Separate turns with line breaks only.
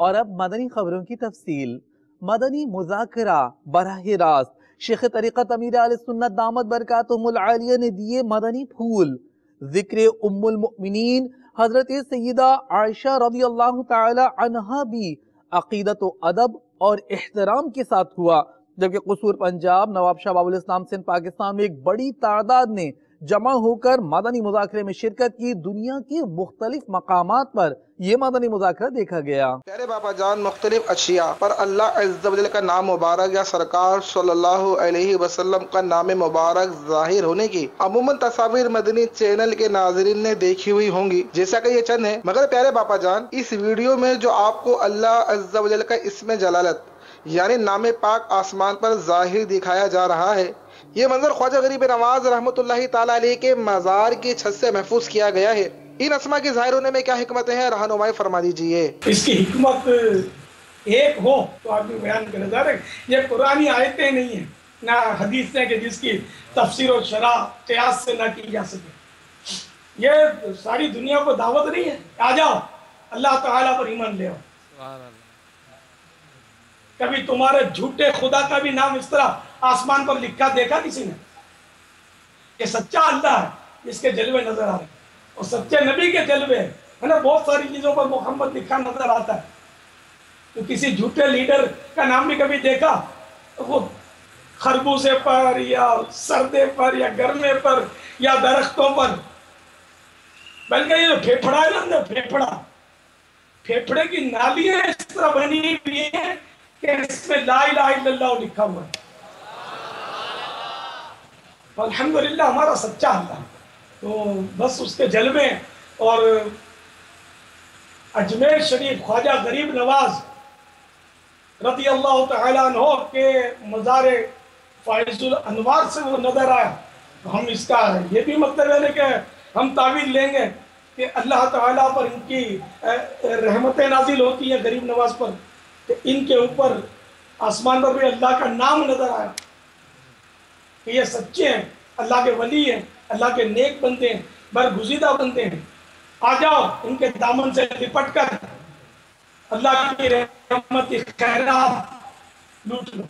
اور اب مدنی خبروں کی تفصیل۔ مدنی مذاکرہ براہ راست شیخ طریقت امیر اہل سنت دامت برکاتہم العالیہ نے دیے مدنی پھول۔ ذکر ام المؤمنین حضرت سیدہ عائشہ رضی اللہ تعالی عنہا بھی عقیدت و ادب اور احترام کے ساتھ ہوا، جبکہ قصور پنجاب نواب شاہ باب الاسلام سندھ پاکستان میں ایک بڑی تعداد نے جمع ہو کر مدنی مذاکرے میں شرکت کی۔ دنیا کی مختلف مقامات پر یہ مدنی مذاکرہ دیکھا گیا۔
پیارے باپا جان، مختلف اشیاء پر اللہ عز و جل کا نام مبارک یا سرکار صلی اللہ علیہ وسلم کا نام مبارک ظاہر ہونے کی عموماً تصاویر مدنی چینل کے ناظرین نے دیکھی ہوئی ہوں گی، جیسا کہ یہ چند ہے، مگر پیارے باپا جان اس ویڈیو میں جو آپ کو اللہ عز و جل کا اسم جلالت یعنی نام پاک آسمان پر ظاہر دکھایا جا رہا ہے، یہ منظر خواجہ غریب نواز رحمۃ اللہ تعالیٰ علیہ کے مزار کی چھت سے محفوظ کیا گیا ہے۔ ان اسما کے ظاہر ہونے میں کیا حکمتیں ہیں، رہنمائی فرما دیجئے۔
اس کی حکمت ایک ہو تو آپ بھی بیان کرنے جا رہے ہیں۔ یہ قرآنی آیتیں نہیں ہیں نہ حدیث ہیں کہ جس کی تفسیر و شرح قیاس سے نہ کی جا سکے۔ یہ ساری دنیا کو دعوت نہیں ہے، آ جاؤ اللہ تعالیٰ پر ایمان لے آؤ۔ کبھی تمہارے جھوٹے خدا کا بھی نام اس طرح آسمان پر لکھا دیکھا کسی نے؟ یہ سچا اللہ ہے جس کے جلوے نظر آ رہے ہیں، اور سچے نبی کے جلوے ہے نا۔ بہت ساری چیزوں پر محمد لکھا نظر آتا ہے، تو کسی جھوٹے لیڈر کا نام بھی کبھی دیکھا؟ وہ خربوزے پر یا سردے پر یا گرمے پر یا درختوں پر، بلکہ یہ جو پھیپھڑا ہے نا، پھیپھڑے کی نالیاں اس طرح بنی ہوئی ہیں کہ اس میں لا الہ الا اللہ لکھا ہوا ہے۔ الحمدللہ ہمارا سچا اللہ، تو بس اس کے جلوے۔ اور اجمیر شریف خواجہ غریب نواز رضی اللہ تعالیٰ عنہ کے مزار فائز الانوار سے وہ نظر آیا، تو ہم اس کا یہ بھی مطلب ہے کہ ہم تعویل لیں گے کہ اللہ تعالیٰ پر ان کی رحمتیں نازل ہوتی ہیں غریب نواز پر، کہ ان کے اوپر آسمان پر بھی اللہ کا نام نظر آیا کہ یہ سچے ہیں، اللہ کے ولی ہیں، اللہ کے نیک بندے ہیں، برگزیدہ بندے ہیں۔ آ جاؤ ان کے دامن سے لپٹ کر اللہ کی رحمت کی خیرات لوٹ لو۔